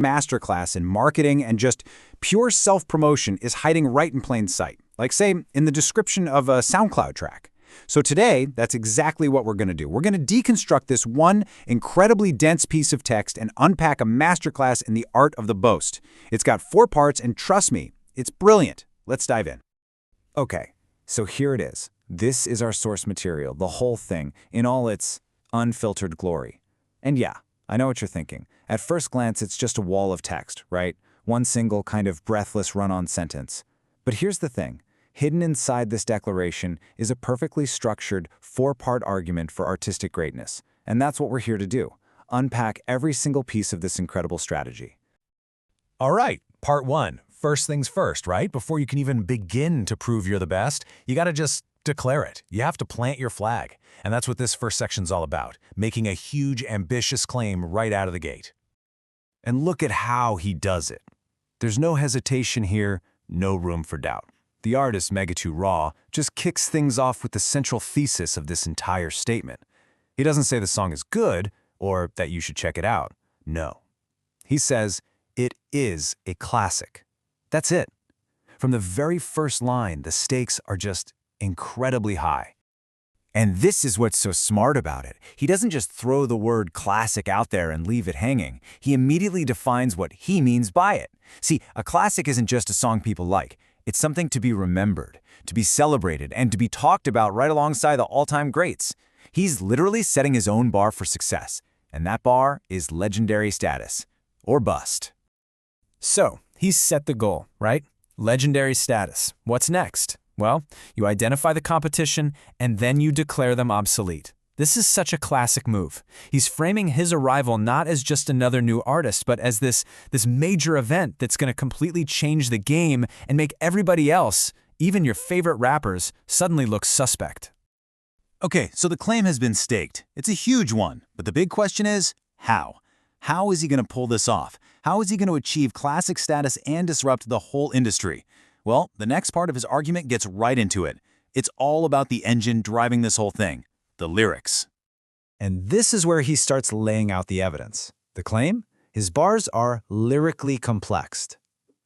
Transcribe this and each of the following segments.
masterclass in marketing and just pure self-promotion is hiding right in plain sight, like, say, in the description of a SoundCloud track. So today, that's exactly what we're going to do. We're going to deconstruct this one incredibly dense piece of text and unpack a masterclass in the art of the boast. It's got 4 parts, and trust me, it's brilliant. Let's dive in. Okay, so here it is. This is our source material, the whole thing, in all its unfiltered glory. And yeah, I know what you're thinking. At first glance, it's just a wall of text, right? One single kind of breathless run-on sentence. But here's the thing. Hidden inside this declaration is a perfectly structured 4-part argument for artistic greatness. And that's what we're here to do. Unpack every single piece of this incredible strategy. All right, part 1. First things first, right? Before you can even begin to prove you're the best, you gotta just declare it. You have to plant your flag. And that's what this first section's all about, making a huge, ambitious claim right out of the gate. And look at how he does it. There's no hesitation here, no room for doubt. The artist, Mega2 Raw, just kicks things off with the central thesis of this entire statement. He doesn't say the song is good or that you should check it out. No. He says it is a classic. That's it. From the very first line, the stakes are just incredibly high. And this is what's so smart about it. He doesn't just throw the word classic out there and leave it hanging. He immediately defines what he means by it. See, a classic isn't just a song people like. It's something to be remembered, to be celebrated, and to be talked about right alongside the all-time greats. He's literally setting his own bar for success, and that bar is legendary status, or bust. So, he's set the goal, right? Legendary status. What's next? Well, you identify the competition, and then you declare them obsolete. This is such a classic move. He's framing his arrival not as just another new artist, but as this major event that's going to completely change the game and make everybody else, even your favorite rappers, suddenly look suspect. Okay, so the claim has been staked. It's a huge one, but the big question is, how? How is he going to pull this off? How is he going to achieve classic status and disrupt the whole industry? Well, the next part of his argument gets right into it. It's all about the engine driving this whole thing, the lyrics. And this is where he starts laying out the evidence. The claim? His bars are lyrically complexed.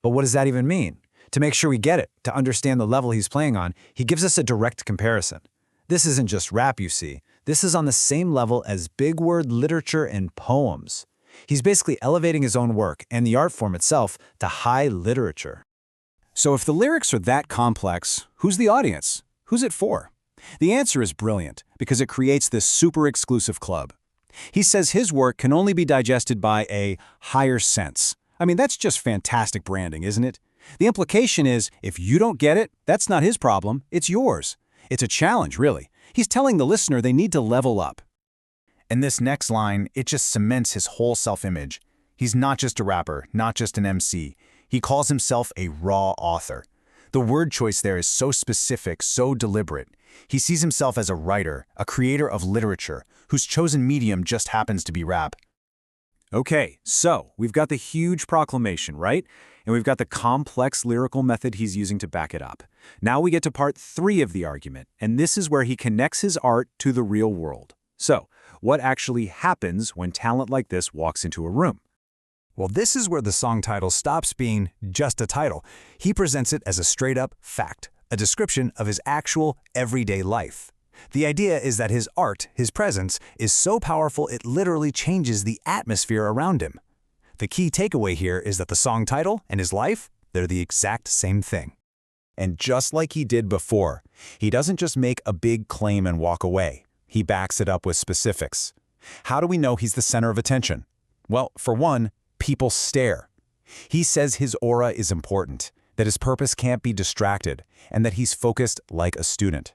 But what does that even mean? To make sure we get it, to understand the level he's playing on, he gives us a direct comparison. This isn't just rap, you see. This is on the same level as big word literature and poems. He's basically elevating his own work and the art form itself to high literature. So if the lyrics are that complex, who's the audience? Who's it for? The answer is brilliant, because it creates this super exclusive club. He says his work can only be digested by a higher sense. I mean, that's just fantastic branding, isn't it? The implication is, if you don't get it, that's not his problem, it's yours. It's a challenge, really. He's telling the listener they need to level up. And this next line, it just cements his whole self-image. He's not just a rapper, not just an MC. He calls himself a raw author. The word choice there is so specific, so deliberate. He sees himself as a writer, a creator of literature, whose chosen medium just happens to be rap. Okay, so we've got the huge proclamation, right? And we've got the complex lyrical method he's using to back it up. Now we get to part 3 of the argument, and this is where he connects his art to the real world. So, what actually happens when talent like this walks into a room? Well, this is where the song title stops being just a title. He presents it as a straight-up fact, a description of his actual everyday life. The idea is that his art, his presence, is so powerful it literally changes the atmosphere around him. The key takeaway here is that the song title and his life, they're the exact same thing. And just like he did before, he doesn't just make a big claim and walk away. He backs it up with specifics. How do we know he's the center of attention? Well, for one, people stare. He says his aura is important, that his purpose can't be distracted, and that he's focused like a student.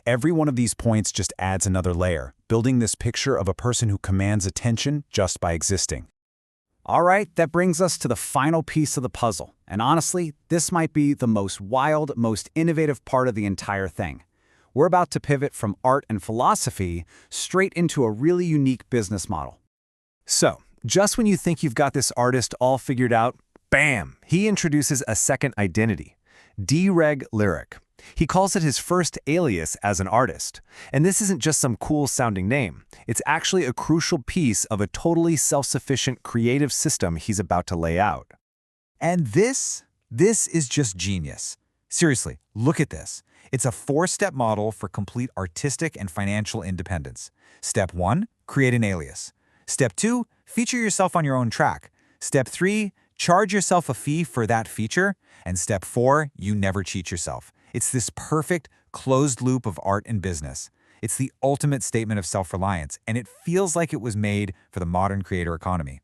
Every one of these points just adds another layer, building this picture of a person who commands attention just by existing. All right, that brings us to the final piece of the puzzle. And honestly, this might be the most wild, most innovative part of the entire thing. We're about to pivot from art and philosophy straight into a really unique business model. So, just when you think you've got this artist all figured out, bam! He introduces a second identity, dereg lyric. He calls it his first alias as an artist. And this isn't just some cool-sounding name. It's actually a crucial piece of a totally self-sufficient creative system he's about to lay out. And this is just genius. Seriously, look at this. It's a 4-step model for complete artistic and financial independence. Step 1, create an alias. Step 2, feature yourself on your own track. Step 3, charge yourself a fee for that feature. And step 4, you never cheat yourself. It's this perfect, closed loop of art and business. It's the ultimate statement of self-reliance, and it feels like it was made for the modern creator economy.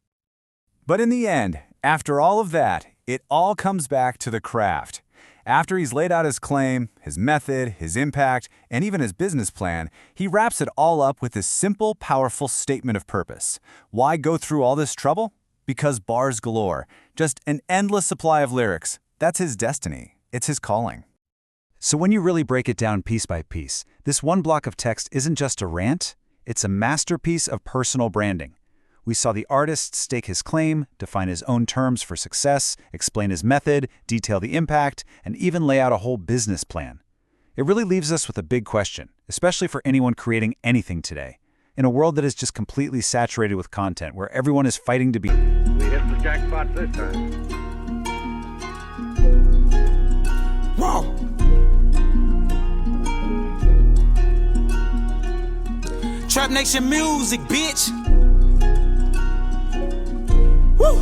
But in the end, after all of that, it all comes back to the craft. After he's laid out his claim, his method, his impact, and even his business plan, he wraps it all up with this simple, powerful statement of purpose. Why go through all this trouble? Because bars galore. Just an endless supply of lyrics. That's his destiny. It's his calling. So when you really break it down piece by piece, this one block of text isn't just a rant, it's a masterpiece of personal branding. We saw the artist stake his claim, define his own terms for success, explain his method, detail the impact, and even lay out a whole business plan. It really leaves us with a big question, especially for anyone creating anything today. In a world that is just completely saturated with content, where everyone is fighting to be... We hit the jackpot this time. Whoa! Trap Nation music, bitch. Woo!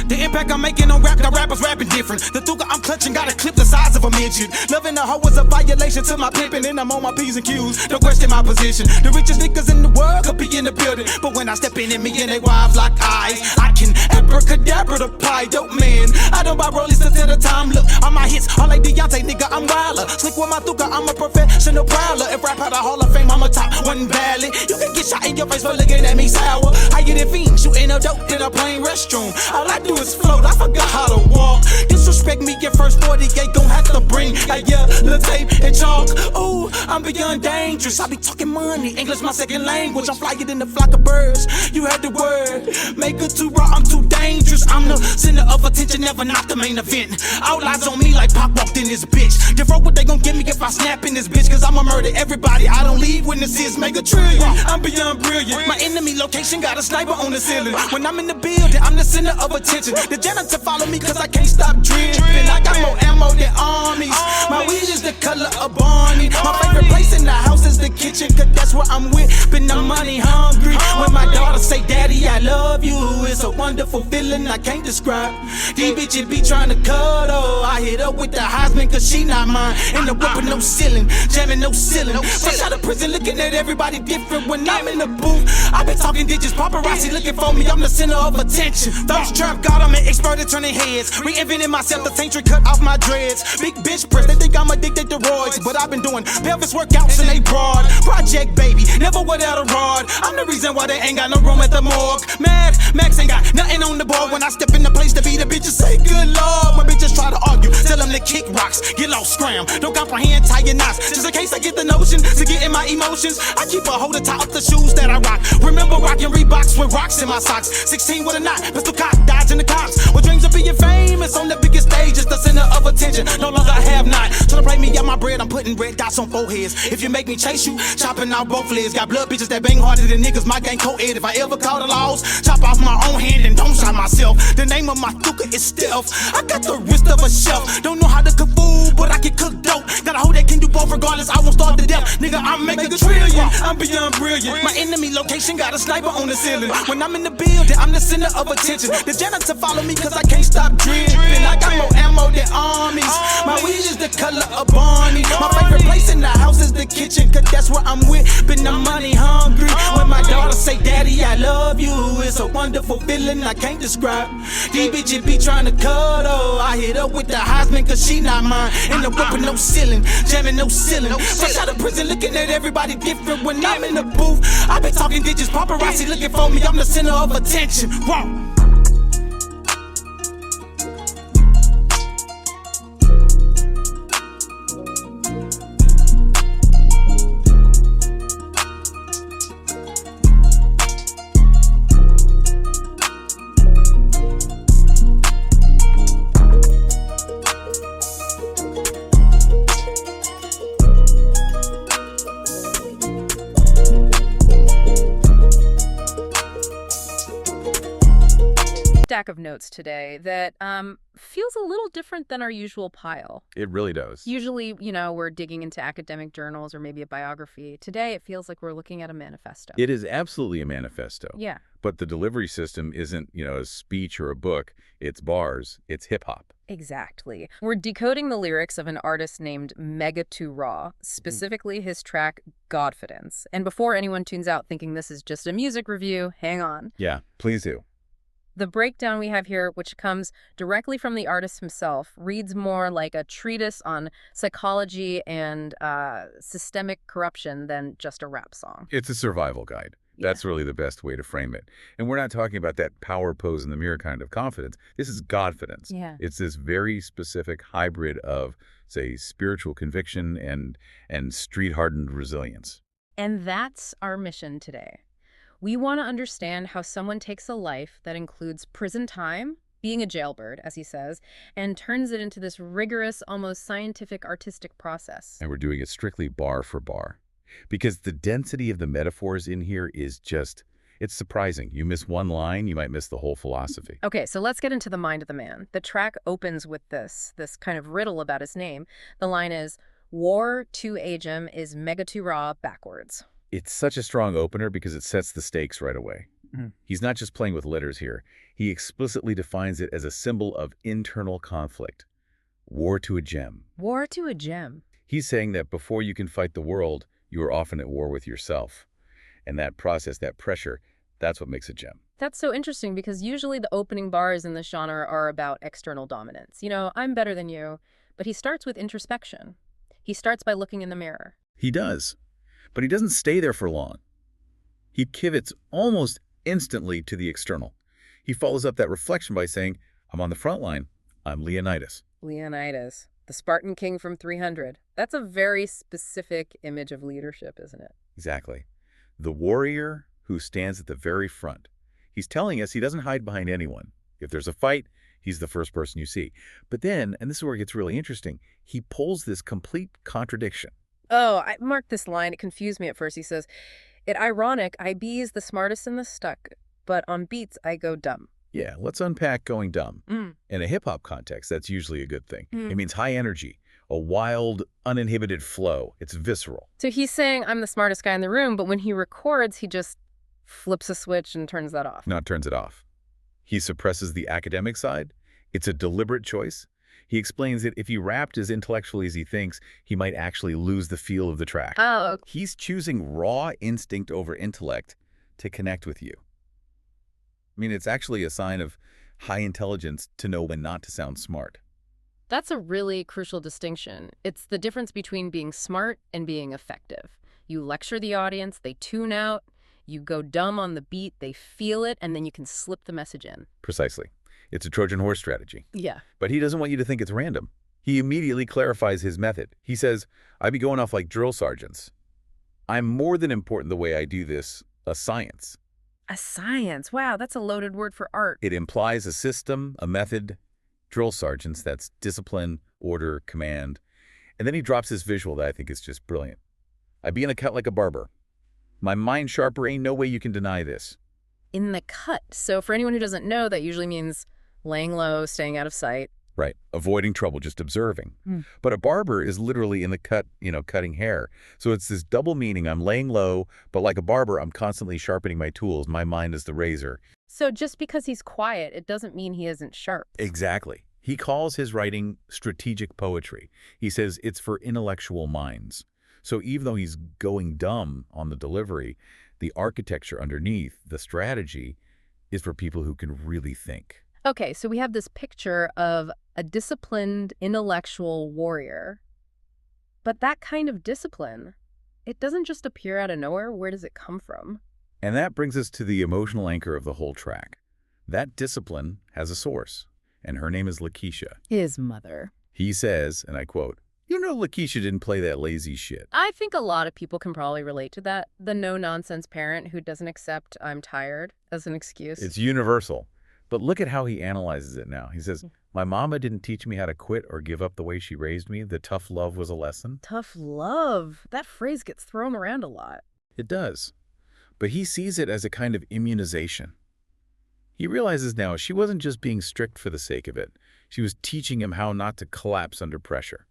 The impact I'm making on rap, got rappers rapping different. The thuka I'm clutching got a clip the size of a midget. Loving the hoe was a violation to my pimpin', and I'm on my P's and Q's. Don't question my position. The richest niggas in the world could be in the building, but when I step in, me and they wives like eyes. I can abracadabra the pie, dope man. I don't buy rollies until the time. Look, all my hits, all like Deontay, nigga, I'm wilder. Slick with my thuka, I'm a professional prowler. If rap had a Hall of Fame, I'm a top one ballot. You can get shot in your face for looking at me sour. I get it fiend, shooting a dope in a plain restroom. All I do is float, I forgot how to walk. Disrespect me, get first 48, gon' have to bring a little tape and chalk. Ooh, I'm beyond dangerous. I be talking money, English my second language. I'm flyer than a flock of birds. You heard the word, make it too raw, I'm too dangerous. I'm the center of attention, never not the main event. Outlies on me like Pop walked in this bitch. Different what they gon' give me if I snap in this bitch, cause I'ma murder everybody. I don't leave witnesses, make a trillion. I'm beyond brilliant. My enemy location got a sniper on the ceiling. When I'm in the building, I'm the center of attention. The janitor follow me cause I can't stop dripping. I got more ammo than armies. My weed is the color of Barney. My favorite place in the house is the kitchen, cause that's where I'm with. Been the money hungry. When my daughter say, Daddy, I love you, it's a wonderful feeling I can't describe. These bitches be trying to cuddle. I hit up with the Heisman cause she not mine. In the whip with no ceiling, jamming no ceiling. Fresh out of prison looking at everybody different when I'm in the booth. I been talking digits, paparazzi looking for me, I'm the center of attention. Those trap God, I'm an expert at turning heads. Reinventing myself, the same trick cut off my dreads. Big bitch press, they think I'm addicted to roids, but I've been doing pelvis workouts and they broad. Project baby, never without a rod. I'm the reason why they ain't got no room at the morgue. Mad Max ain't got nothing on the board. When I step in the place to be, the bitches say good lord. When bitches try to argue, tell them to kick rocks, get lost, scram. Don't comprehend, tie your knots. Just in case I get the notion to get in my emotions, I keep a hold to tie up the shoes that I rock. Remember rocking Reeboks with rocks in my socks. 16 with a knot, pistol cock, dodging the cops. With dreams of being famous on the biggest stage, it's the center of attention. No longer I have not. Tryna play me out my bread, I'm putting red dots on foreheads. If you make me chase you, chopping out both legs. Got blood bitches that bang harder than niggas. My gang co-ed. If I ever call the laws, chop off my own hand and don't shot myself. The name of my thuka is stealth. I got the wrist of a chef. Don't know how to cook food, but I can cook dope. Got a hoe that can do both regardless. I won't starve to death. Nigga, I'm making a trillion. I'm beyond brilliant. My enemy location got a sniper on the ceiling. When I'm in the building, I'm the center of attention. The janitor follow me cause I can't stop dripping. I got more ammo than armies. My weed is the color of Barney. My favorite place in the house is the kitchen, cause that's where I'm with. Been the money hungry. When my daughter say, Daddy, I love you, it's a wonderful feeling I can't describe. These bitches be trying to cuddle. I hit up with the Heisman cause she not mine. In the whip with no ceiling, jamming no ceiling. Fresh out of prison looking at everybody different when I'm in the booth. I been talking digits, paparazzi looking for me, I'm the center of attention. Whoa. of notes today that feels a little different than our usual pile. It really does. Usually, we're digging into academic journals or maybe a biography. Today, it feels like we're looking at a manifesto. It is absolutely a manifesto. Yeah. But the delivery system isn't, a speech or a book. It's bars. It's hip-hop. Exactly. We're decoding the lyrics of an artist named Mega 2 specifically his track Godfidence. And before anyone tunes out thinking this is just a music review, hang on. Yeah, please do. The breakdown we have here, which comes directly from the artist himself, reads more like a treatise on psychology and systemic corruption than just a rap song. It's a survival guide. That's really the best way to frame it. And we're not talking about that power pose in the mirror kind of confidence. This is Godfidence. Yeah. It's this very specific hybrid of, say, spiritual conviction and street-hardened resilience. And that's our mission today. We want to understand how someone takes a life that includes prison time, being a jailbird, as he says, and turns it into this rigorous, almost scientific, artistic process. And we're doing it strictly bar for bar. Because the density of the metaphors in here is just, it's surprising. You miss one line, you might miss the whole philosophy. Okay, so let's get into the mind of the man. The track opens with this kind of riddle about his name. The line is, War to Agem is Mega 2 backwards. It's such a strong opener because it sets the stakes right away. Mhm. He's not just playing with letters here. He explicitly defines it as a symbol of internal conflict. War to a gem. War to a gem. He's saying that before you can fight the world, you are often at war with yourself. And that process, that pressure, that's what makes a gem. That's so interesting because usually the opening bars in this genre are about external dominance. I'm better than you. But he starts with introspection. He starts by looking in the mirror. He does. But he doesn't stay there for long. He pivots almost instantly to the external. He follows up that reflection by saying, I'm on the front line. I'm Leonidas. Leonidas, the Spartan king from 300. That's a very specific image of leadership, isn't it? Exactly. The warrior who stands at the very front. He's telling us he doesn't hide behind anyone. If there's a fight, he's the first person you see. But then, and this is where it gets really interesting, he pulls this complete contradiction. Oh, I marked this line. It confused me at first. He says, "It ironic, I be's the smartest in the stuck, but on beats I go dumb." Yeah, let's unpack going dumb. In a hip-hop context, that's usually a good thing. It means high energy, a wild, uninhibited flow. It's visceral. So he's saying I'm the smartest guy in the room, but when he records, he just flips a switch and turns that off. Not turns it off. He suppresses the academic side. It's a deliberate choice. He explains that if he rapped as intellectually as he thinks, he might actually lose the feel of the track. Oh, He's choosing raw instinct over intellect to connect with you. I mean, it's actually a sign of high intelligence to know when not to sound smart. that's a really crucial distinction. It's the difference between being smart and being effective. You lecture the audience, they tune out, you go dumb on the beat, they feel it, and then you can slip the message in. Precisely. It's a Trojan horse strategy. Yeah. But he doesn't want you to think it's random. He immediately clarifies his method. He says, I be going off like drill sergeants. I'm more than important the way I do this, a science. A science. Wow, that's a loaded word for art. It implies a system, a method. Drill sergeants, that's discipline, order, command. And then he drops this visual that I think is just brilliant. I be in a cut like a barber. My mind sharper, ain't no way you can deny this. In the cut. So for anyone who doesn't know, that usually means laying low, staying out of sight. Right, avoiding trouble, just observing. Hmm. But a barber is literally in the cut, cutting hair. So it's this double meaning. I'm laying low, but like a barber, I'm constantly sharpening my tools. My mind is the razor. So just because he's quiet, it doesn't mean he isn't sharp. Exactly. He calls his writing strategic poetry. He says it's for intellectual minds. So even though he's going dumb on the delivery, the architecture underneath, the strategy, is for people who can really think. Okay, so we have this picture of a disciplined, intellectual warrior. But that kind of discipline, it doesn't just appear out of nowhere. Where does it come from? And that brings us to the emotional anchor of the whole track. That discipline has a source, and her name is Lakeisha. His mother. He says, and I quote, "You know Lakeisha didn't play that lazy shit." I think a lot of people can probably relate to that. The no-nonsense parent who doesn't accept "I'm tired" as an excuse. It's universal. But look at how he analyzes it now. He says, my mama didn't teach me how to quit or give up the way she raised me. The tough love was a lesson. Tough love. That phrase gets thrown around a lot. It does. But he sees it as a kind of immunization. He realizes now she wasn't just being strict for the sake of it. She was teaching him how not to collapse under pressure.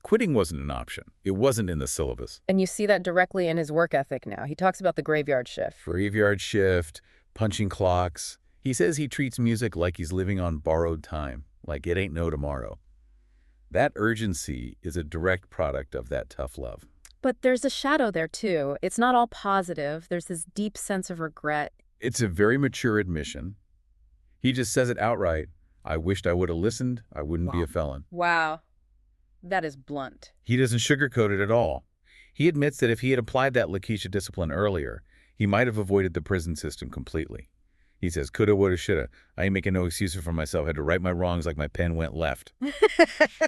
Quitting wasn't an option. It wasn't in the syllabus. And you see that directly in his work ethic now. He talks about the graveyard shift. Graveyard shift, punching clocks. He says he treats music like he's living on borrowed time, like it ain't no tomorrow. That urgency is a direct product of that tough love. But there's a shadow there, too. It's not all positive. There's this deep sense of regret. It's a very mature admission. He just says it outright. I wished I would have listened. I wouldn't be a felon. Wow. That is blunt. He doesn't sugarcoat it at all. He admits that if he had applied that Lakeisha discipline earlier, he might have avoided the prison system completely. He says, coulda, woulda, shoulda. I ain't making no excuses for myself. I had to right my wrongs like my pen went left.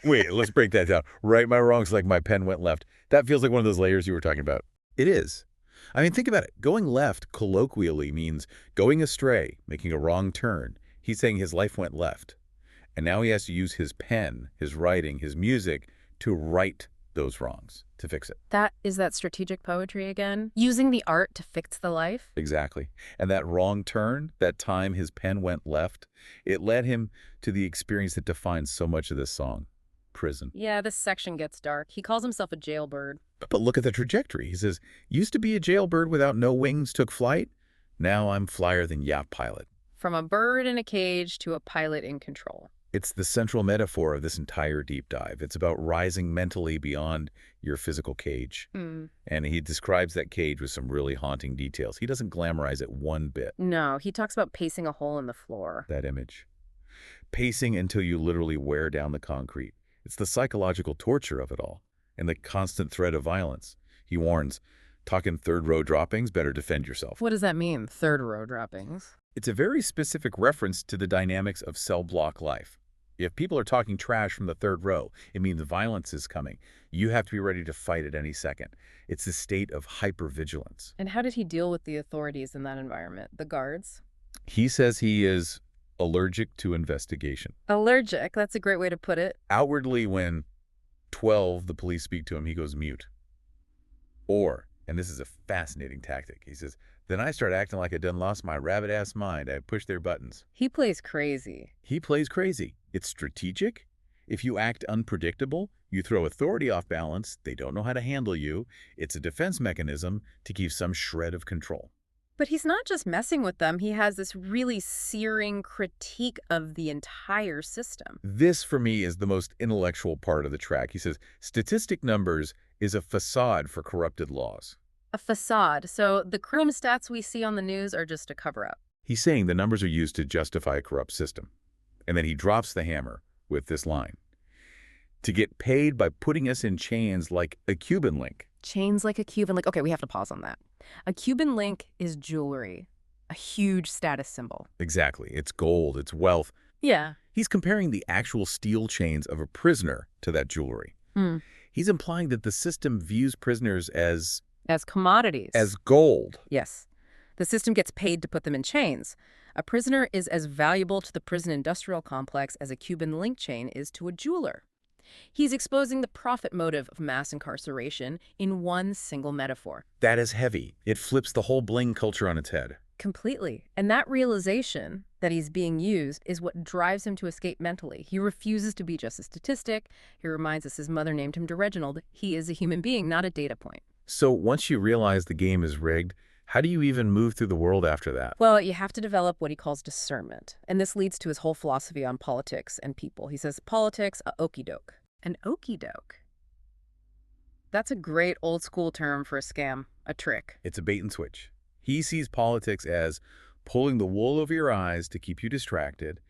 Wait, let's break that down. Right my wrongs like my pen went left. That feels like one of those layers you were talking about. It is. I mean, think about it. Going left colloquially means going astray, making a wrong turn. He's saying his life went left. And now he has to use his pen, his writing, his music to right those wrongs, to fix it. Is that strategic poetry again? Using the art to fix the life? Exactly. And that wrong turn, that time his pen went left, it led him to the experience that defines so much of this song, prison. Yeah, this section gets dark. He calls himself a jailbird. But look at the trajectory. He says, used to be a jailbird without no wings, took flight. Now I'm flyer than yacht pilot. From a bird in a cage to a pilot in control. It's the central metaphor of this entire deep dive. It's about rising mentally beyond your physical cage. And he describes that cage with some really haunting details. He doesn't glamorize it one bit. No, he talks about pacing a hole in the floor. That image. Pacing until you literally wear down the concrete. It's the psychological torture of it all, and the constant threat of violence. He warns, talking third row droppings, better defend yourself. What does that mean, third row droppings? It's a very specific reference to the dynamics of cell block life. If people are talking trash from the third row, it means violence is coming. You have to be ready to fight at any second. It's a state of hypervigilance. And how did he deal with the authorities in that environment? The guards? He says he is allergic to investigation. Allergic, that's a great way to put it. Outwardly, when 12, the police speak to him, he goes mute. Or, and this is a fascinating tactic, he says, then I start acting like I done lost my rabbit-ass mind. I push their buttons. He plays crazy. He plays crazy. It's strategic. If you act unpredictable, you throw authority off balance, they don't know how to handle you. It's a defense mechanism to keep some shred of control. But he's not just messing with them. He has this really searing critique of the entire system. This, for me, is the most intellectual part of the track. He says, statistic numbers is a facade for corrupted laws. A facade. So the crime stats we see on the news are just a cover-up. He's saying the numbers are used to justify a corrupt system. And then he drops the hammer with this line. To get paid by putting us in chains like a Cuban link. Chains like a Cuban link. Okay, we have to pause on that. A Cuban link is jewelry, a huge status symbol. Exactly. It's gold, it's wealth. Yeah. He's comparing the actual steel chains of a prisoner to that jewelry. He's implying that the system views prisoners as commodities. As gold. Yes. The system gets paid to put them in chains. A prisoner is as valuable to the prison industrial complex as a Cuban link chain is to a jeweler. He's exposing the profit motive of mass incarceration in one single metaphor. That is heavy. It flips the whole bling culture on its head. Completely. And that realization that he's being used is what drives him to escape mentally. He refuses to be just a statistic. He reminds us his mother named him to Reginald. He is a human being, not a data point. So once you realize the game is rigged, how do you even move through the world after that? Well, you have to develop what he calls discernment. And this leads to his whole philosophy on politics and people. He says, politics, a okey doke. An okey doke? That's a great old school term for a scam, a trick. It's a bait and switch. He sees politics as pulling the wool over your eyes to keep you distracted,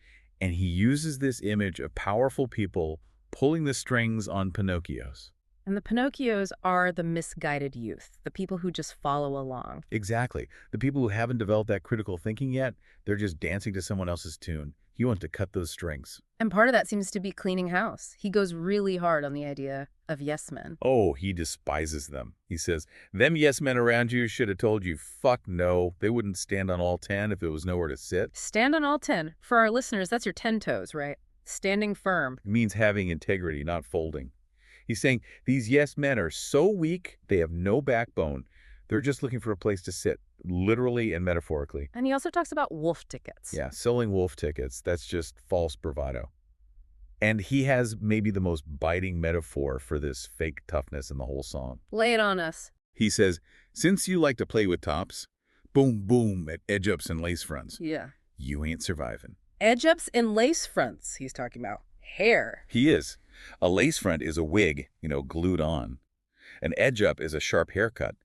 and he uses this image of powerful people pulling the strings on Pinocchios. And the Pinocchios are the misguided youth, the people who just follow along. Exactly. The people who haven't developed that critical thinking yet, they're just dancing to someone else's tune. He wants to cut those strings. And part of that seems to be cleaning house. He goes really hard on the idea of yes men. Oh, he despises them. He says, them yes men around you should have told you, fuck no. They wouldn't stand on all 10 if it was nowhere to sit. Stand on all 10. For our listeners, that's your 10 toes, right? Standing firm. It means having integrity, not folding. He's saying these yes men are so weak, they have no backbone. They're just looking for a place to sit, literally and metaphorically. And he also talks about wolf tickets. Yeah, selling wolf tickets, that's just false bravado. And he has maybe the most biting metaphor for this fake toughness in the whole song. Lay it on us. He says, since you like to play with tops, boom, boom at edge-ups and lace fronts, Yeah. you ain't surviving. Edge-ups and lace fronts, he's talking about. Hair. He is. A lace front is a wig, glued on. An edge-up is a sharp haircut.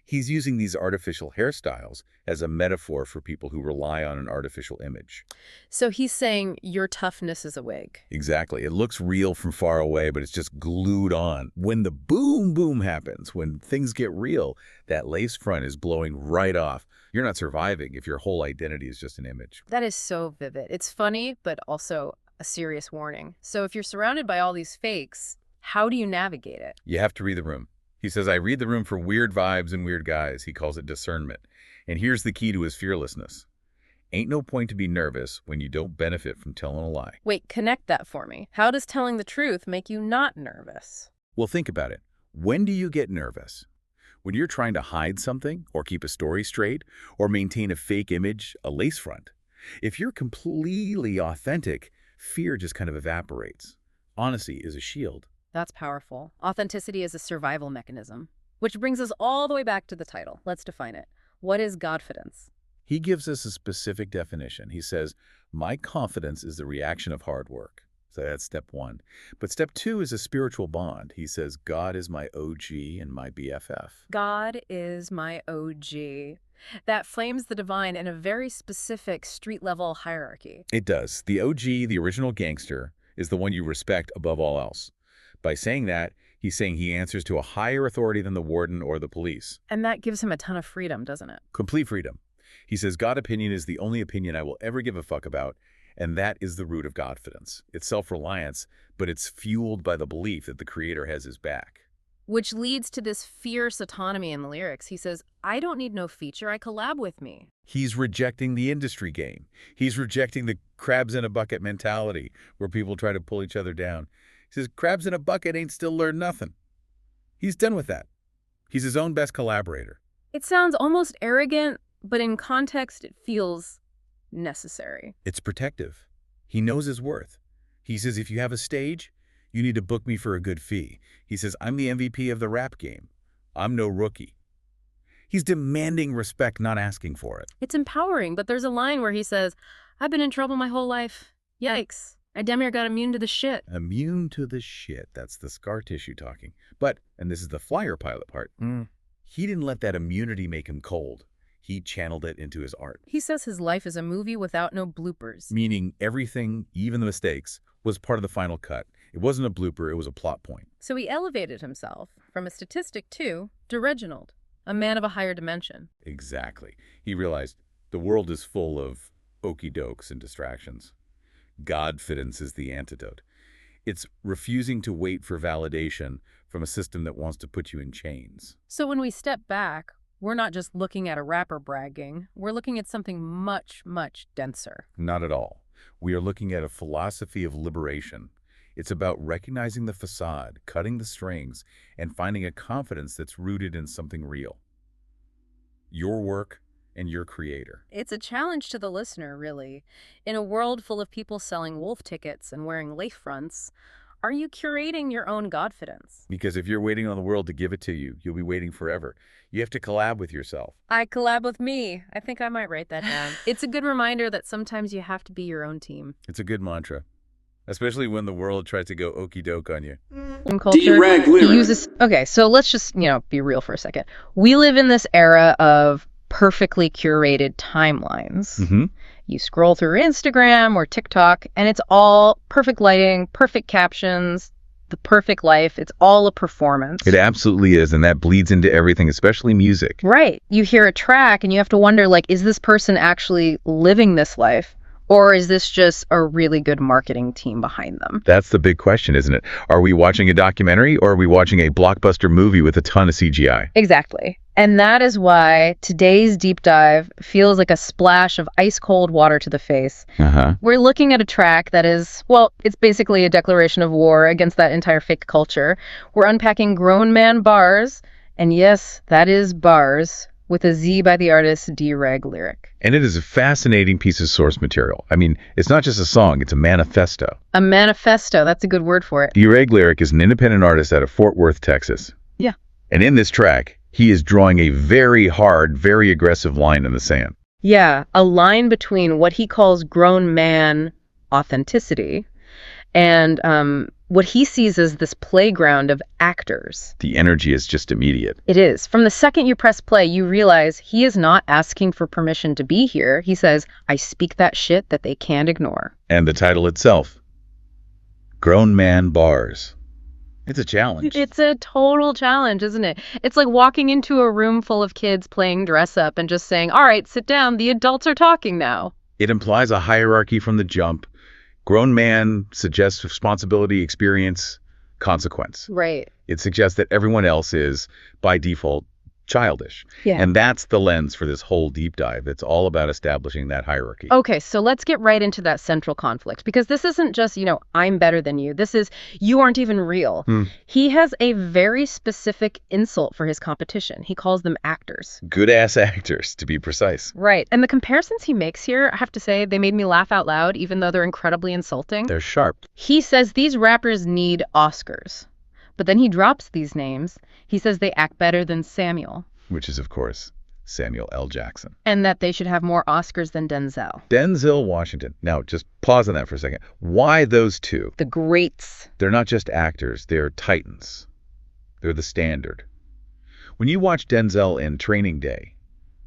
He's using these artificial hairstyles as a metaphor for people who rely on an artificial image. So he's saying your toughness is a wig. Exactly. It looks real from far away, but it's just glued on. When the boom, boom happens, when things get real, that lace front is blowing right off. You're not surviving if your whole identity is just an image. That is so vivid. It's funny, but also a serious warning. So if you're surrounded by all these fakes, how do you navigate it? You have to read the room. He says, I read the room for weird vibes and weird guys. He calls it discernment. And here's the key to his fearlessness. Ain't no point to be nervous when you don't benefit from telling a lie. Wait, connect that for me. How does telling the truth make you not nervous? Well, think about it. When do you get nervous? When you're trying to hide something or keep a story straight or maintain a fake image, a lace front. If you're completely authentic, fear just kind of evaporates. Honesty is a shield. That's powerful. Authenticity is a survival mechanism. Which brings us all the way back to the title. Let's define it. What is Godfidence? He gives us a specific definition. He says, my confidence is the reaction of hard work. So that's step one. But step two is a spiritual bond. He says, God is my OG and my BFF. God is my OG. That frames the divine in a very specific street-level hierarchy. It does. The OG, the original gangster, is the one you respect above all else. By saying that, he's saying he answers to a higher authority than the warden or the police. And that gives him a ton of freedom, doesn't it? Complete freedom. He says, God opinion is the only opinion I will ever give a fuck about, and that is the root of Godfidence. It's self-reliance, but it's fueled by the belief that the Creator has his back. Which leads to this fierce autonomy in the lyrics. He says, I don't need no feature, I collab with me. He's rejecting the industry game. He's rejecting the crabs in a bucket mentality where people try to pull each other down. He says, crabs in a bucket ain't still learned nothing. He's done with that. He's his own best collaborator. It sounds almost arrogant, but in context, it feels necessary. It's protective. He knows his worth. He says, if you have a stage, you need to book me for a good fee. He says, I'm the MVP of the rap game. I'm no rookie. He's demanding respect, not asking for it. It's empowering, but there's a line where he says, I've been in trouble my whole life. Yikes. I damn near got immune to the shit. Immune to the shit. That's the scar tissue talking. But, and this is the flyer pilot part, he didn't let that immunity make him cold. He channeled it into his art. He says his life is a movie without no bloopers. Meaning everything, even the mistakes, was part of the final cut. It wasn't a blooper, it was a plot point. So he elevated himself from a statistic to Reginald, a man of a higher dimension. Exactly. He realized the world is full of okey dokes and distractions. Godfidence is the antidote. It's refusing to wait for validation from a system that wants to put you in chains. So when we step back, we're not just looking at a rapper bragging. We're looking at something much, much denser. Not at all. We are looking at a philosophy of liberation. It's about recognizing the facade, cutting the strings, and finding a confidence that's rooted in something real. Your work and your creator. It's a challenge to the listener, really. In a world full of people selling wolf tickets and wearing lace fronts, are you curating your own Godfidence? Because if you're waiting on the world to give it to you, you'll be waiting forever. You have to collab with yourself. I collab with me. I think I might write that down. It's a good reminder that sometimes you have to be your own team. It's a good mantra, especially when the world tries to go okey doke on you. In culture, he uses... Okay, so let's just, be real for a second. We live in this era of perfectly curated timelines. You scroll through Instagram or TikTok, and it's all perfect lighting, perfect captions, the perfect life. It's all a performance. It absolutely is, and that bleeds into everything, especially music. Right. You hear a track, and you have to wonder, is this person actually living this life? Or is this just a really good marketing team behind them? That's the big question, isn't it? Are we watching a documentary, or are we watching a blockbuster movie with a ton of CGI? Exactly. And that is why today's deep dive feels like a splash of ice-cold water to the face. We're looking at a track that is, it's basically a declaration of war against that entire fake culture. We're unpacking grown man bars And yes, that is Bars, with a Z by the artist D-Reg Lyric. And it is a fascinating piece of source material. I mean, it's not just a song, it's a manifesto. A manifesto, that's a good word for it. D-Reg Lyric is an independent artist out of Fort Worth, Texas. Yeah. And in this track, he is drawing a very hard, very aggressive line in the sand. Yeah, a line between what he calls grown man authenticity and what he sees as this playground of actors. The energy is just immediate. It is. From the second you press play, you realize he is not asking for permission to be here. He says, I speak that shit that they can't ignore. And the title itself, Grown Man Bars. It's a challenge. It's a total challenge, isn't it? It's like walking into a room full of kids playing dress up and just saying, all right, sit down. The adults are talking now. It implies a hierarchy from the jump. Grown man suggests responsibility, experience, consequence. Right. It suggests that everyone else is, by default, childish. Yeah. And that's the lens for this whole deep dive. It's all about establishing that hierarchy. Okay, so let's get right into that central conflict, because this isn't just, I'm better than you. This is, you aren't even real. He has a very specific insult for his competition. He calls them actors. Good-ass actors, to be precise. Right. And the comparisons he makes here, I have to say, they made me laugh out loud, even though they're incredibly insulting. They're sharp. He says these rappers need Oscars. But then he drops these names. He says they act better than Samuel. Which is, of course, Samuel L. Jackson. And that they should have more Oscars than Denzel. Denzel Washington. Now, just pause on that for a second. Why those two? The greats. They're not just actors. They're titans. They're the standard. When you watch Denzel in Training Day,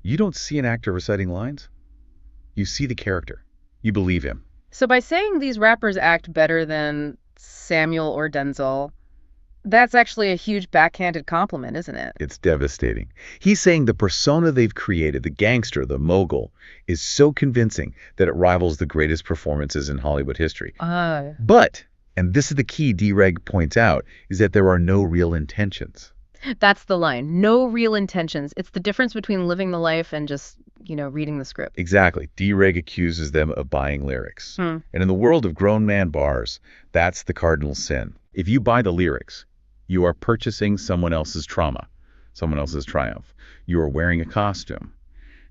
you don't see an actor reciting lines. You see the character. You believe him. So by saying these rappers act better than Samuel or Denzel, that's actually a huge backhanded compliment, isn't it? It's devastating. He's saying the persona they've created, the gangster, the mogul, is so convincing that it rivals the greatest performances in Hollywood history. But, and this is the key D-Reg points out, is that there are no real intentions. That's the line. No real intentions. It's the difference between living the life and just, reading the script. Exactly. D-Reg accuses them of buying lyrics. And in the world of grown man bars, that's the cardinal sin. If you buy the lyrics, you are purchasing someone else's trauma, someone else's triumph. You are wearing a costume.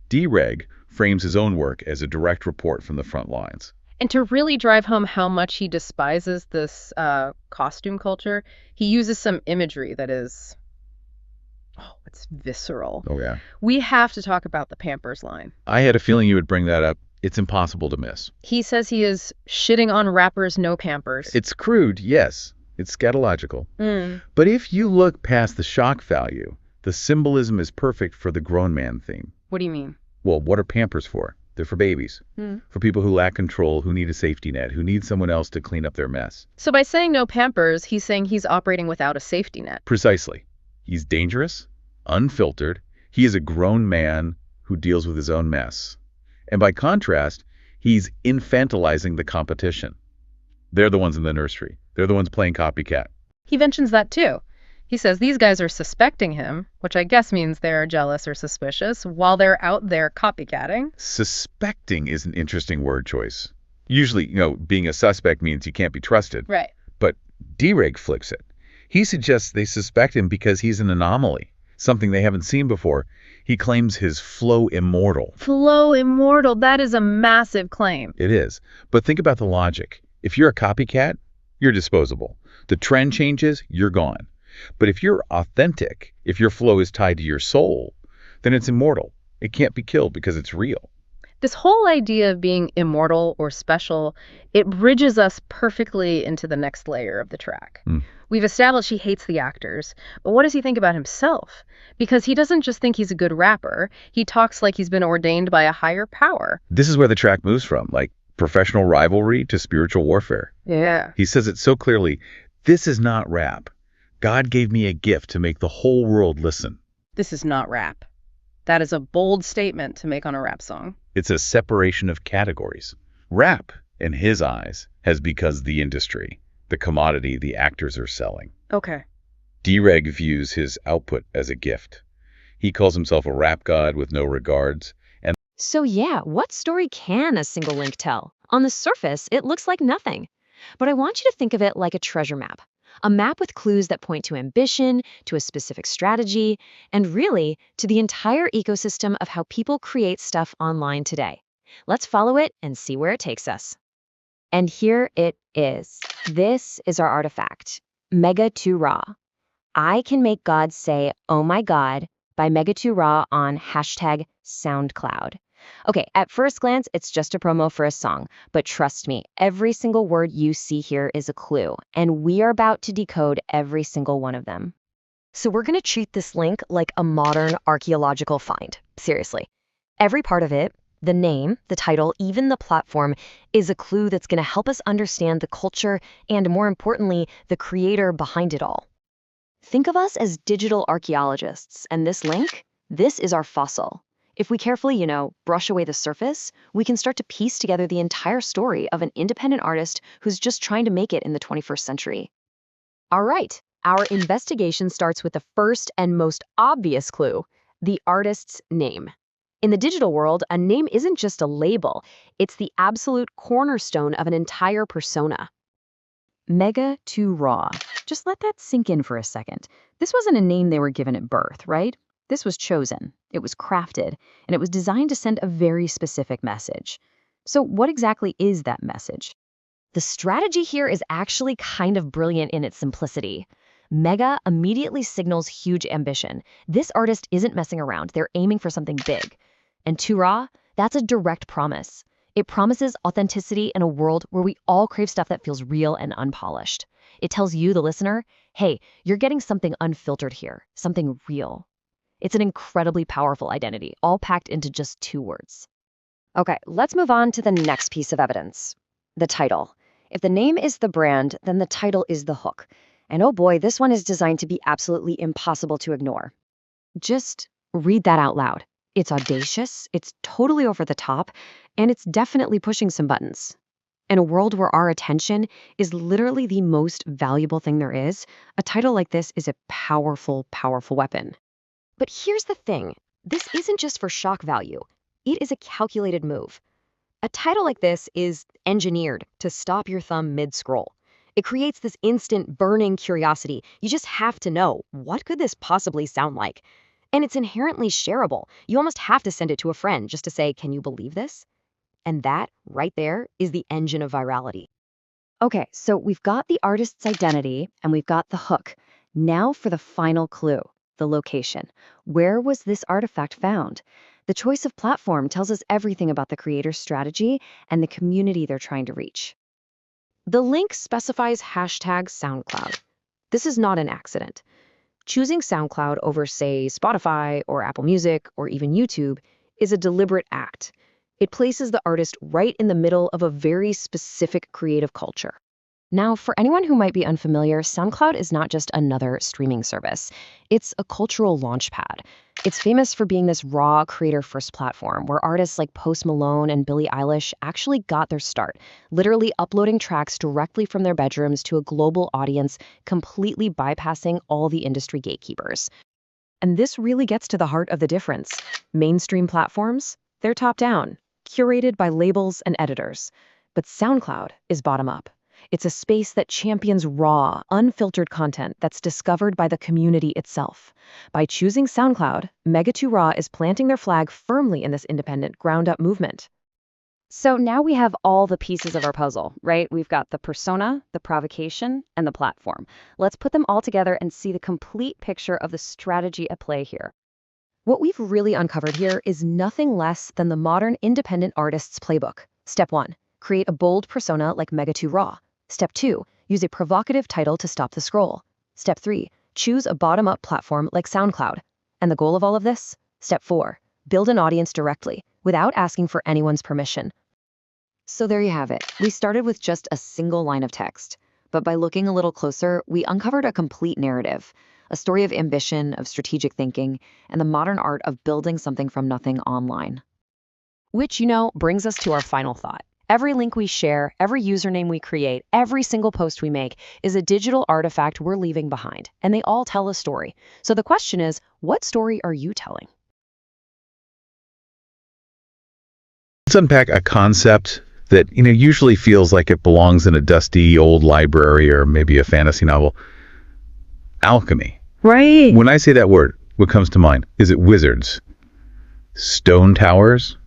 D-Reg frames his own work as a direct report from the front lines. And to really drive home how much he despises this costume culture, he uses some imagery that is, it's visceral. Oh, yeah. We have to talk about the Pampers line. I had a feeling you would bring that up. It's impossible to miss. He says he is shitting on rappers no Pampers. It's crude, yes. It's scatological. But if you look past the shock value, the symbolism is perfect for the grown man theme. What do you mean? Well, what are Pampers for? They're for babies, for people who lack control, who need a safety net, who need someone else to clean up their mess. So by saying no Pampers, he's saying he's operating without a safety net. Precisely. He's dangerous, unfiltered. He is a grown man who deals with his own mess. And by contrast, he's infantilizing the competition. They're the ones in the nursery. They're the ones playing copycat. He mentions that too. He says these guys are suspecting him, which I guess means they're jealous or suspicious, while they're out there copycatting. Suspecting is an interesting word choice. Usually, being a suspect means you can't be trusted. Right. But D-Reg flips it. He suggests they suspect him because he's an anomaly, something they haven't seen before. He claims his flow immortal. Flow immortal, that is a massive claim. It is. But think about the logic. If you're a copycat, you're disposable. The trend changes, you're gone. But if you're authentic, if your flow is tied to your soul, then it's immortal. It can't be killed because it's real. This whole idea of being immortal or special, it bridges us perfectly into the next layer of the track. We've established he hates the actors, but what does he think about himself? Because he doesn't just think he's a good rapper, he talks like he's been ordained by a higher power. This is where the track moves from, like professional rivalry to spiritual warfare. Yeah. He says it so clearly, this is not rap. God gave me a gift to make the whole world listen. This is not rap. That is a bold statement to make on a rap song. It's a separation of categories. Rap, in his eyes, has become the industry, the commodity the actors are selling. Okay. D-Reg views his output as a gift. He calls himself a rap god with no regards. So yeah, what story can a single link tell? On the surface, it looks like nothing. But I want you to think of it like a treasure map. A map with clues that point to ambition, to a specific strategy, and really to the entire ecosystem of how people create stuff online today. Let's follow it and see where it takes us. And here it is. This is our artifact, Mega 2 Raw. I can make God say, "Oh my God," by Mega 2 Raw on #SoundCloud. Okay, at first glance, it's just a promo for a song, but trust me, every single word you see here is a clue, and we are about to decode every single one of them. So we're going to treat this link like a modern archaeological find. Seriously. Every part of it, the name, the title, even the platform, is a clue that's going to help us understand the culture and, more importantly, the creator behind it all. Think of us as digital archaeologists, and this is our fossil. If we carefully, brush away the surface, we can start to piece together the entire story of an independent artist who's just trying to make it in the 21st century. All right, our investigation starts with the first and most obvious clue, the artist's name. In the digital world, a name isn't just a label, it's the absolute cornerstone of an entire persona. Mega 2 Raw. Just let that sink in for a second. This wasn't a name they were given at birth, right? This was chosen, it was crafted, and it was designed to send a very specific message. So what exactly is that message? The strategy here is actually kind of brilliant in its simplicity. Mega immediately signals huge ambition. This artist isn't messing around, they're aiming for something big. And 2 Raw, that's a direct promise. It promises authenticity in a world where we all crave stuff that feels real and unpolished. It tells you, the listener, hey, you're getting something unfiltered here, something real. It's an incredibly powerful identity, all packed into just 2 words. Okay, let's move on to the next piece of evidence, the title. If the name is the brand, then the title is the hook. And oh boy, this one is designed to be absolutely impossible to ignore. Just read that out loud. It's audacious, it's totally over the top, and it's definitely pushing some buttons. In a world where our attention is literally the most valuable thing there is, a title like this is a powerful, powerful weapon. But here's the thing, this isn't just for shock value. It is a calculated move. A title like this is engineered to stop your thumb mid-scroll. It creates this instant burning curiosity. You just have to know, what could this possibly sound like? And it's inherently shareable. You almost have to send it to a friend just to say, can you believe this? And that, right there, is the engine of virality. Okay, so we've got the artist's identity and we've got the hook. Now for the final clue, the location. Where was this artifact found? The choice of platform tells us everything about the creator's strategy and the community they're trying to reach. The link specifies #SoundCloud. This is not an accident. Choosing SoundCloud over, say, Spotify or Apple Music or even YouTube is a deliberate act. It places the artist right in the middle of a very specific creative culture. Now, for anyone who might be unfamiliar, SoundCloud is not just another streaming service. It's a cultural launchpad. It's famous for being this raw creator-first platform where artists like Post Malone and Billie Eilish actually got their start, literally uploading tracks directly from their bedrooms to a global audience, completely bypassing all the industry gatekeepers. And this really gets to the heart of the difference. Mainstream platforms, they're top-down, curated by labels and editors. But SoundCloud is bottom-up. It's a space that champions raw, unfiltered content that's discovered by the community itself. By choosing SoundCloud, Mega 2 Raw is planting their flag firmly in this independent, ground-up movement. So now we have all the pieces of our puzzle, right? We've got the persona, the provocation, and the platform. Let's put them all together and see the complete picture of the strategy at play here. What we've really uncovered here is nothing less than the modern independent artist's playbook. Step 1, create a bold persona like Mega 2 Raw. Step 2, use a provocative title to stop the scroll. Step 3, choose a bottom-up platform like SoundCloud. And the goal of all of this? Step 4, build an audience directly, without asking for anyone's permission. So there you have it. We started with just a single line of text. But by looking a little closer, we uncovered a complete narrative. A story of ambition, of strategic thinking, and the modern art of building something from nothing online. Which, brings us to our final thought. Every link we share, every username we create, every single post we make is a digital artifact we're leaving behind, and they all tell a story. So the question is, what story are you telling? Let's unpack a concept that, usually feels like it belongs in a dusty old library or maybe a fantasy novel. Alchemy. Right. When I say that word, what comes to mind? Is it wizards? Stone towers?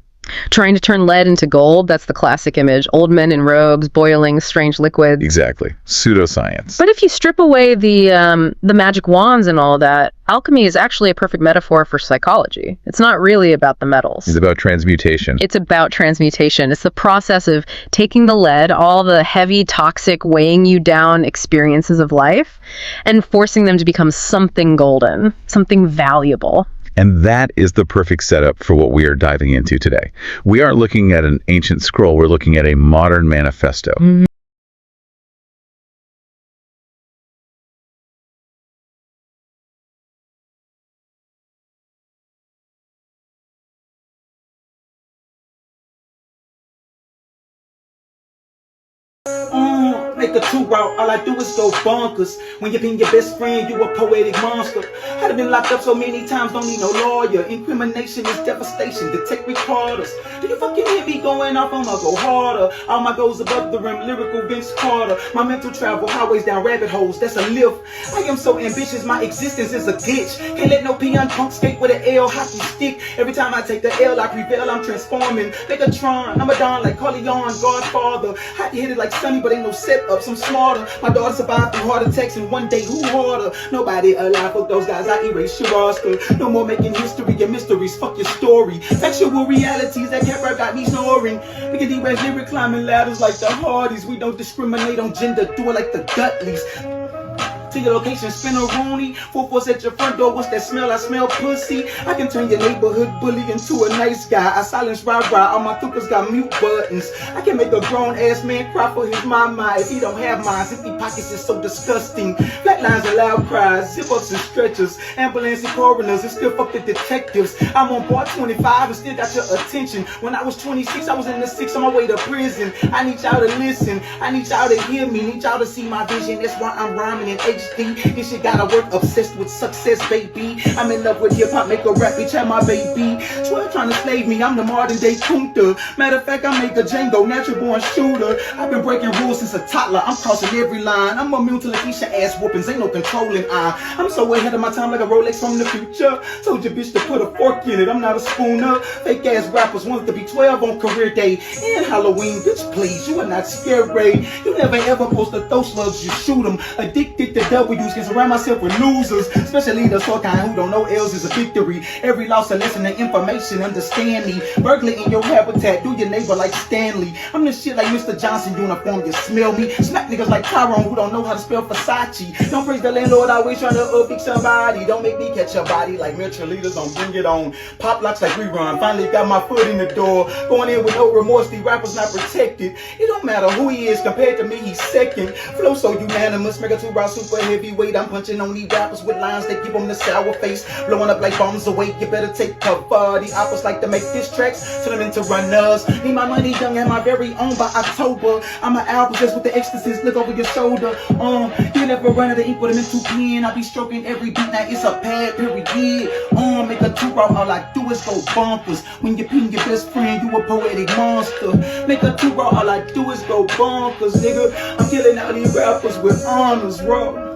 Trying to turn lead into gold, that's the classic image. Old men in robes, boiling strange liquids. Exactly. Pseudoscience. But if you strip away the magic wands and all of that, alchemy is actually a perfect metaphor for psychology. It's not really about the metals. It's about transmutation. It's about transmutation. It's the process of taking the lead, all the heavy, toxic, weighing you down experiences of life, and forcing them to become something golden, something valuable. And that is the perfect setup for what we are diving into today. We aren't looking at an ancient scroll, we're looking at a modern manifesto. Mm-hmm. Make a two route, all I do is go bonkers. When you're being your best friend, you a poetic monster. I've been locked up so many times, don't need no lawyer. Incrimination is devastation, detect recorders. Do you fucking hear me going off? I'ma go harder. All my goals above the rim, lyrical Vince Carter. My mental travel, highways down rabbit holes, that's a lift. I am so ambitious, my existence is a glitch. Can't let no peon punk skate with an L hockey stick. Every time I take the L, I prevail, I'm transforming. Megatron, I'm a don like Corleone, Godfather. I hit it like Sunny, but ain't no setups, I'm smarter. My daughter survived through heart attacks, and one day who harder? Nobody alive, fuck those guys, I erase your roster. No more making history and mysteries, fuck your story. Factual realities that cat rap got me snoring. We can D-Reds lyric climbing ladders like the Hardys. We don't discriminate on gender, do it like the Dudleys. To your location, spin a Rooney. 4-4 at your front door, what's that smell? I smell pussy. I can turn your neighborhood bully into a nice guy. I silence rah-rah, all my thukas got mute buttons. I can make a grown-ass man cry for his mama if he don't have mine. Empty pockets is so disgusting. Flat lines and loud cries, zip-ups and stretchers. Ambulance and coroners, and still fuck the detectives. I'm on bar 25 and still got your attention. When I was 26, I was in the 6 on my way to prison. I need y'all to listen, I need y'all to hear me. Need y'all to see my vision, that's why I'm rhyming in HD. This shit gotta work, obsessed with success, baby. I'm in love with hip-hop, make a rap, bitch, have my baby. Swear trying to slave me, I'm the modern day Kunta. Matter of fact, I make a Django, natural born shooter. I've been breaking rules since a toddler, I'm crossing every line. I'm immune to Lakeisha ass whoopings, ain't no controlling I'm so ahead of my time like a Rolex from the future. Told your bitch to put a fork in it, I'm not a spooner. Fake ass rappers want to be 12 on career day. And Halloween, bitch please, you are not scary. You never ever post to throw slugs, you shoot them. Addicted to W's, can surround myself with losers. Especially the sort kind who don't know L's is a victory. Every loss a lesson of information, understand me. Burglar in your habitat, do your neighbor like Stanley. I'm this shit like Mr. Johnson uniform, you smell me. Smack niggas like Tyrone who don't know how to spell Versace. Don't praise the landlord, always trying to upbeat somebody. Don't make me catch your body like Metro leaders on Bring It On. Pop locks like rerun, finally got my foot in the door. Going in with no remorse, these rappers not protected. It don't matter who he is, compared to me he's second. Flow so unanimous, make a two-round super heavyweight. I'm punching on these rappers with lines that give them the sour face. Blowing up like bombs away, you better take cover. The oppers like to make diss tracks, turn them into runners. Need my money young and my very own by October. I'm an album just with the ecstasies, look over your shoulder. You never run out of ink with a mental pen. I be stroking every beat, now it's a pad, period. Make a two-route, all I do is go bonkers. When you pin your best friend, you a poetic monster. Make a two-route, all I do is go bonkers, nigga. I'm killing all these rappers with honors, bro.